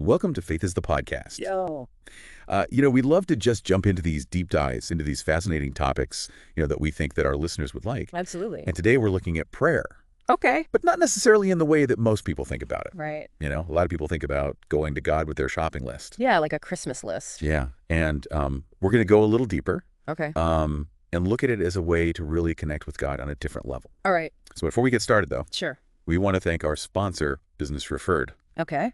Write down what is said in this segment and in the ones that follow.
Welcome to Faith is the Podcast. Yo. We'd love to just jump into these deep dives, into these fascinating topics, that we think that our listeners would like. Absolutely. And today we're looking at prayer. Okay. But not necessarily in the way that most people think about it. Right. A lot of people think about going to God with their shopping list. Yeah, like a Christmas list. Yeah. And we're going to go a little deeper. Okay. And look at it as a way to really connect with God on a different level. All right. So before we get started, though, Sure. we want to thank our sponsor, Business Referred. Okay.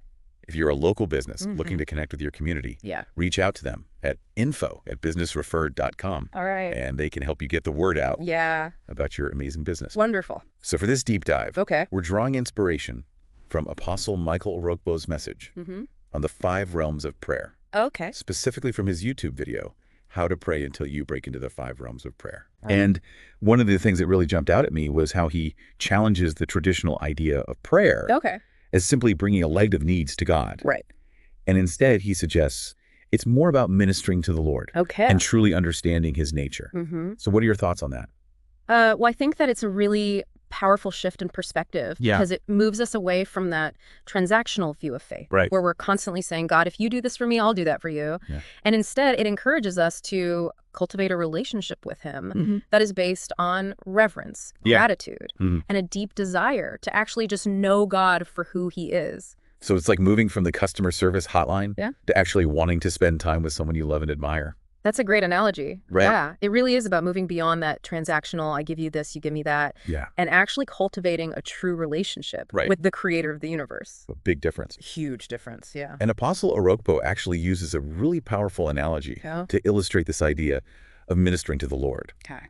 If you're a local business looking to connect with your community, Yeah. reach out to them at info@businessreferred.com. All right. And they can help you get the word out Yeah. about your amazing business. Wonderful. So for this deep dive, Okay. we're drawing inspiration from Apostle Michael Orokpo's message on the 5 realms of prayer, Okay. specifically from his YouTube video, How to Pray Until You Break Into the 5 Realms of Prayer. And one of the things that really jumped out at me was how he challenges the traditional idea of prayer Okay. as simply bringing a leg of needs to God. Right. And instead, he suggests it's more about ministering to the Lord Okay. and truly understanding his nature. So what are your thoughts on that? Well, I think that it's a really powerful shift in perspective because it moves us away from that transactional view of faith, Right. where we're constantly saying, God, if you do this for me, I'll do that for you. Yeah. And instead, it encourages us to cultivate a relationship with him that is based on reverence, gratitude, and a deep desire to actually just know God for who he is. So it's like moving from the customer service hotline to actually wanting to spend time with someone you love and admire. That's a great analogy. Right. Yeah. It really is about moving beyond that transactional, I give you this, you give me that, and actually cultivating a true relationship with the creator of the universe. A big difference. Huge difference, yeah. And Apostle Orokpo actually uses a really powerful analogy to illustrate this idea of ministering to the Lord. Okay.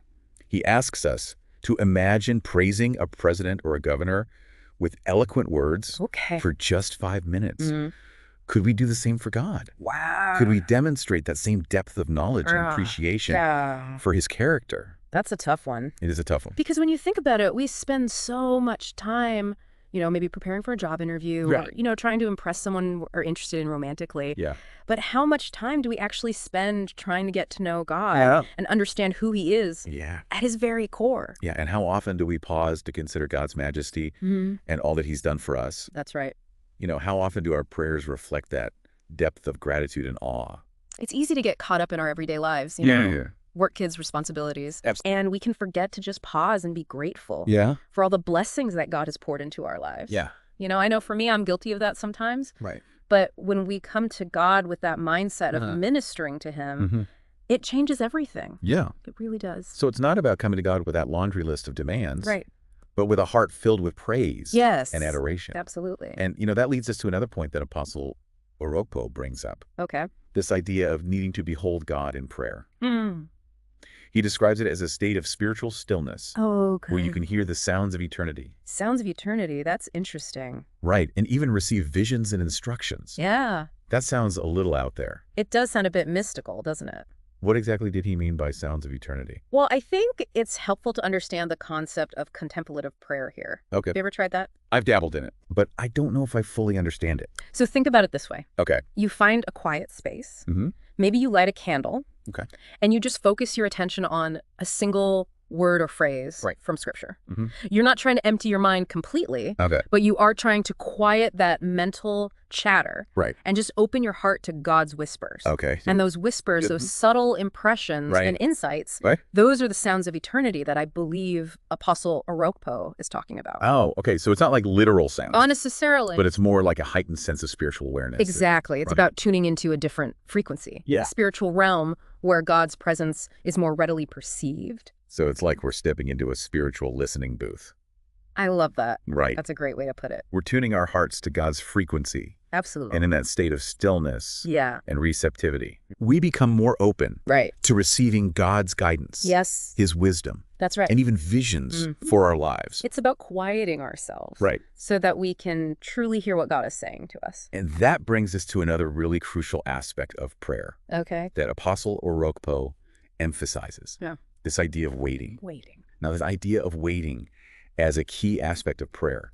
He asks us to imagine praising a president or a governor with eloquent words for just 5 minutes. Could we do the same for God? Wow. Could we demonstrate that same depth of knowledge and appreciation for his character? That's a tough one. It is a tough one. Because when you think about it, we spend so much time, maybe preparing for a job interview or, trying to impress someone we're interested in romantically. Yeah. But how much time do we actually spend trying to get to know God and understand who he is at his very core? Yeah. And how often do we pause to consider God's majesty and all that he's done for us? That's right. How often do our prayers reflect that depth of gratitude and awe? It's easy to get caught up in our everyday lives, work, kids, responsibilities. Absolutely. And we can forget to just pause and be grateful for all the blessings that God has poured into our lives. Yeah. I know for me, I'm guilty of that sometimes. Right. But when we come to God with that mindset of ministering to him, it changes everything. Yeah. It really does. So it's not about coming to God with that laundry list of demands. Right. But with a heart filled with praise and adoration. Absolutely. And, that leads us to another point that Apostle Orokpo brings up. Okay. This idea of needing to behold God in prayer. He describes it as a state of spiritual stillness where you can hear the sounds of eternity. Sounds of eternity. That's interesting. Right. And even receive visions and instructions. Yeah. That sounds a little out there. It does sound a bit mystical, doesn't it? What exactly did he mean by sounds of eternity? Well, I think it's helpful to understand the concept of contemplative prayer here. Okay. Have you ever tried that? I've dabbled in it, but I don't know if I fully understand it. So think about it this way. Okay. You find a quiet space. Maybe you light a candle. Okay. And you just focus your attention on a single word or phrase from Scripture. You're not trying to empty your mind completely, but you are trying to quiet that mental chatter and just open your heart to God's whispers. Okay. And those whispers, those subtle impressions and insights, those are the sounds of eternity that I believe Apostle Orokpo is talking about. Oh, okay. So it's not like literal sounds. Not necessarily. But it's more like a heightened sense of spiritual awareness. Exactly. It's about tuning into a different frequency. Yeah. A spiritual realm where God's presence is more readily perceived. So it's like we're stepping into a spiritual listening booth. I love that. Right. That's a great way to put it. We're tuning our hearts to God's frequency. Absolutely. And in that state of stillness and receptivity, we become more open to receiving God's guidance. Yes. His wisdom. That's right. And even visions for our lives. It's about quieting ourselves. Right. So that we can truly hear what God is saying to us. And that brings us to another really crucial aspect of prayer. Okay. That Apostle Orokpo emphasizes. Yeah. This idea of waiting. Waiting. Now, this idea of waiting as a key aspect of prayer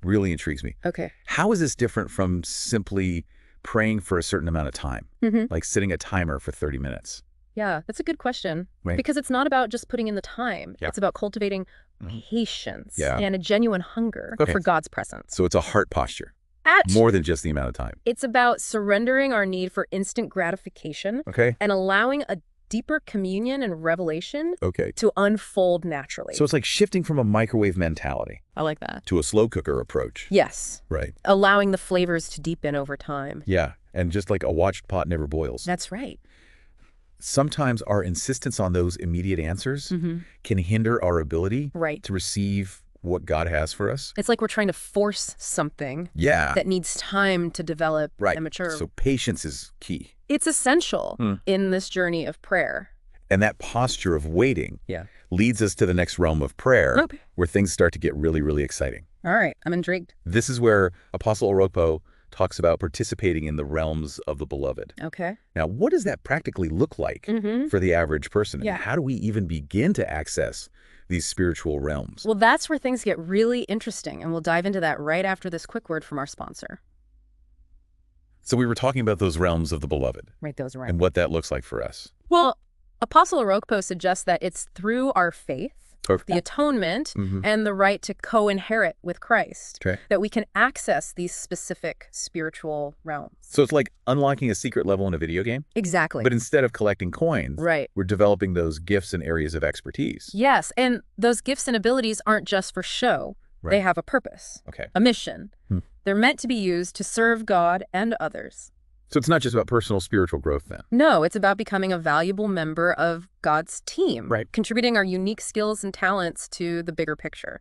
really intrigues me. Okay. How is this different from simply praying for a certain amount of time, like setting a timer for 30 minutes? Yeah, that's a good question. Right. Because it's not about just putting in the time. It's about cultivating patience and a genuine hunger for God's presence. So it's a heart posture. More than just the amount of time. It's about surrendering our need for instant gratification and allowing a deeper communion and revelation to unfold naturally. So it's like shifting from a microwave mentality. I like that. To a slow cooker approach. Yes. Right. Allowing the flavors to deepen over time. Yeah, and just like a watched pot never boils. That's right. Sometimes our insistence on those immediate answers can hinder our ability to receive what God has for us. It's like we're trying to force something that needs time to develop and mature. So patience is key. It's essential in this journey of prayer. And that posture of waiting leads us to the next realm of prayer, where things start to get really, really exciting. All right, I'm intrigued. This is where Apostle Orokpo talks about participating in the realms of the beloved. Okay. Now, what does that practically look like for the average person? Yeah. And how do we even begin to access these spiritual realms? Well, that's where things get really interesting, and we'll dive into that right after this quick word from our sponsor. So we were talking about those realms of the beloved. Right, those realms. And what that looks like for us. Well, Apostle Orokpo suggests that it's through our faith, the atonement, and the right to co-inherit with Christ that we can access these specific spiritual realms. So it's like unlocking a secret level in a video game? Exactly. But instead of collecting coins, we're developing those gifts and areas of expertise. Yes, and those gifts and abilities aren't just for show. They have a purpose, a mission. They're meant to be used to serve God and others. So it's not just about personal spiritual growth then? No, it's about becoming a valuable member of God's team, contributing our unique skills and talents to the bigger picture.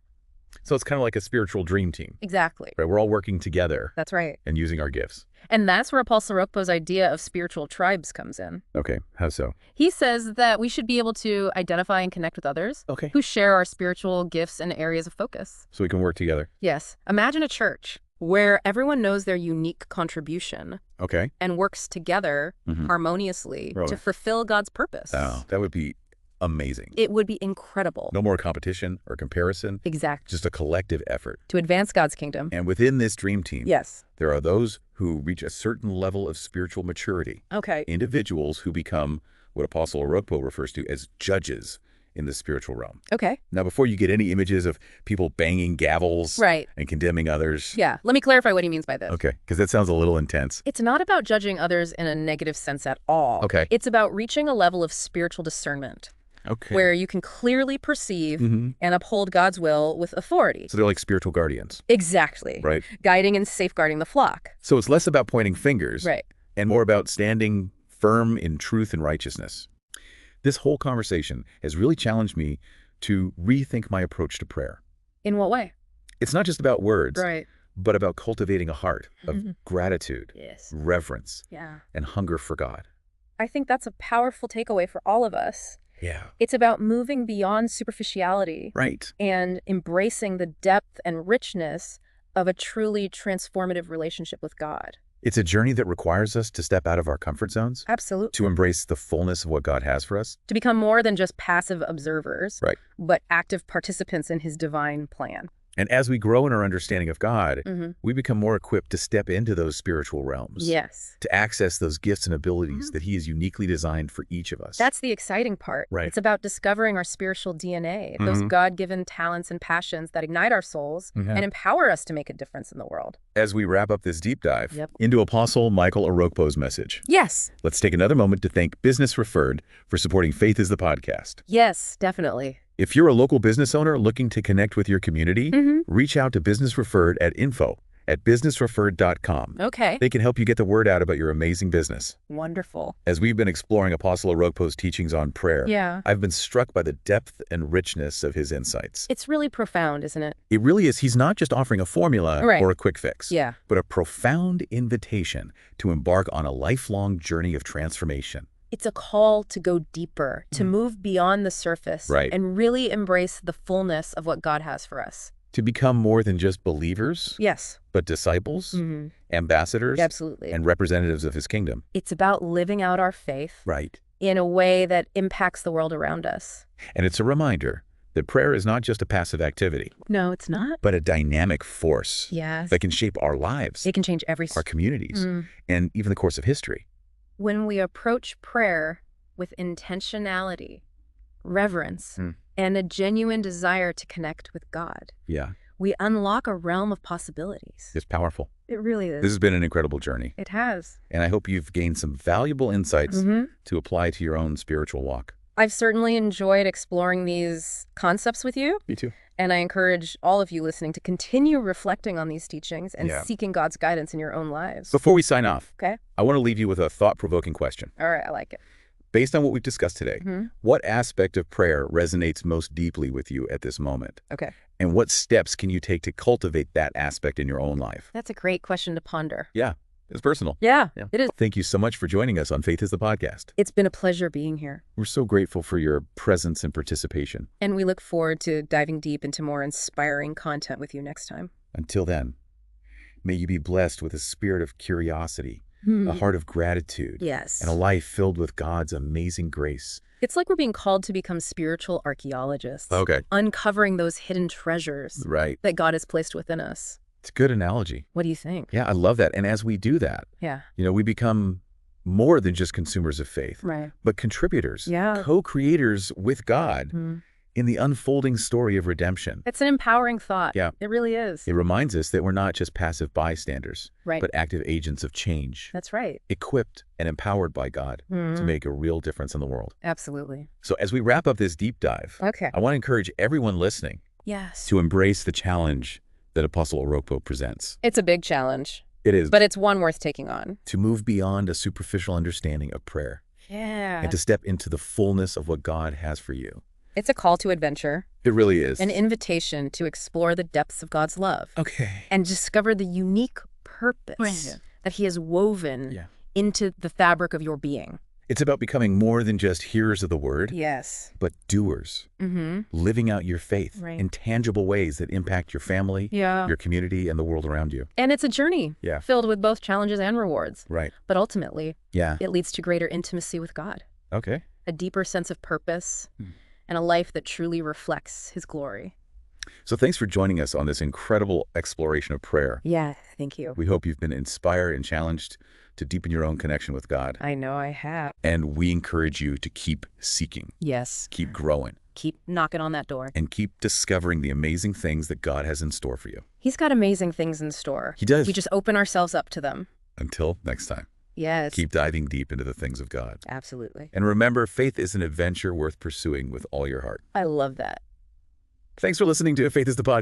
So it's kind of like a spiritual dream team. Exactly. Right, we're all working together. That's right. And using our gifts. And that's where Apostle Orokpo's idea of spiritual tribes comes in. Okay, how so? He says that we should be able to identify and connect with others who share our spiritual gifts and areas of focus. So we can work together. Yes. Imagine a church where everyone knows their unique contribution and works together harmoniously to fulfill God's purpose. Oh, that would be amazing. It would be incredible. No more competition or comparison. Exactly. Just a collective effort. To advance God's kingdom. And within this dream team, there are those who reach a certain level of spiritual maturity. Individuals who become what Apostle Orokpo refers to as judges in the spiritual realm. Now, before you get any images of people banging gavels and condemning others. Let me clarify what he means by this. Because that sounds a little intense. It's not about judging others in a negative sense at all. It's about reaching a level of spiritual discernment. Where you can clearly perceive and uphold God's will with authority. So they're like spiritual guardians. Exactly. Right. Guiding and safeguarding the flock. So it's less about pointing fingers and more about standing firm in truth and righteousness. This whole conversation has really challenged me to rethink my approach to prayer. In what way? It's not just about words, but about cultivating a heart of gratitude, reverence, and hunger for God. I think that's a powerful takeaway for all of us. It's about moving beyond superficiality and embracing the depth and richness of a truly transformative relationship with God. It's a journey that requires us to step out of our comfort zones. Absolutely. To embrace the fullness of what God has for us. To become more than just passive observers, but active participants in his divine plan. And as we grow in our understanding of God, we become more equipped to step into those spiritual realms. To access those gifts and abilities that he has uniquely designed for each of us. That's the exciting part. It's about discovering our spiritual DNA, those God-given talents and passions that ignite our souls and empower us to make a difference in the world. As we wrap up this deep dive into Apostle Michael Orokpo's message. Let's take another moment to thank Business Referred for supporting Faith is the Podcast. Yes, definitely. If you're a local business owner looking to connect with your community, reach out to Business Referred at info@businessreferred.com. They can help you get the word out about your amazing business. Wonderful. As we've been exploring Apostle Orokpo's teachings on prayer, I've been struck by the depth and richness of his insights. It's really profound, isn't it? It really is. He's not just offering a formula or a quick fix, but a profound invitation to embark on a lifelong journey of transformation. It's a call to go deeper, to move beyond the surface, and really embrace the fullness of what God has for us. To become more than just believers, but disciples, ambassadors, and representatives of his kingdom. It's about living out our faith in a way that impacts the world around us. And it's a reminder that prayer is not just a passive activity. No, it's not. But a dynamic force that can shape our lives. It can change our communities, and even the course of history. When we approach prayer with intentionality, reverence, and a genuine desire to connect with God, we unlock a realm of possibilities. It's powerful. It really is. This has been an incredible journey. It has. And I hope you've gained some valuable insights to apply to your own spiritual walk. I've certainly enjoyed exploring these concepts with you. Me too. And I encourage all of you listening to continue reflecting on these teachings and seeking God's guidance in your own lives. Before we sign off, okay, I want to leave you with a thought-provoking question. All right, I like it. Based on what we've discussed today, what aspect of prayer resonates most deeply with you at this moment? Okay. And what steps can you take to cultivate that aspect in your own life? That's a great question to ponder. Yeah, it's personal. Yeah, it is. Thank you so much for joining us on Faith is the Podcast. It's been a pleasure being here. We're so grateful for your presence and participation. And we look forward to diving deep into more inspiring content with you next time. Until then, may you be blessed with a spirit of curiosity, a heart of gratitude, yes, and a life filled with God's amazing grace. It's like we're being called to become spiritual archaeologists. Okay. Uncovering those hidden treasures that God has placed within us. It's a good analogy. What do you think? Yeah, I love that. And as we do that, we become more than just consumers of faith, but contributors, co-creators with God in the unfolding story of redemption. It's an empowering thought. Yeah. It really is. It reminds us that we're not just passive bystanders, but active agents of change. That's right. Equipped and empowered by God to make a real difference in the world. Absolutely. So as we wrap up this deep dive, I want to encourage everyone listening to embrace the challenge that Apostle Orokpo presents. It's a big challenge. It is. But it's one worth taking on. To move beyond a superficial understanding of prayer. Yeah. And to step into the fullness of what God has for you. It's a call to adventure. It really is. An invitation to explore the depths of God's love. Okay. And discover the unique purpose that He has woven into the fabric of your being. It's about becoming more than just hearers of the word. Yes. But doers. Living out your faith in tangible ways that impact your family, your community, and the world around you. And it's a journey filled with both challenges and rewards. Right. But ultimately, it leads to greater intimacy with God. Okay. A deeper sense of purpose and a life that truly reflects His glory. So thanks for joining us on this incredible exploration of prayer. Yeah, thank you. We hope you've been inspired and challenged to deepen your own connection with God. I know I have. And we encourage you to keep seeking. Yes. Keep growing. Keep knocking on that door. And keep discovering the amazing things that God has in store for you. He's got amazing things in store. He does. We just open ourselves up to them. Until next time. Yes. Keep diving deep into the things of God. Absolutely. And remember, faith is an adventure worth pursuing with all your heart. I love that. Thanks for listening to Faith is the Podcast.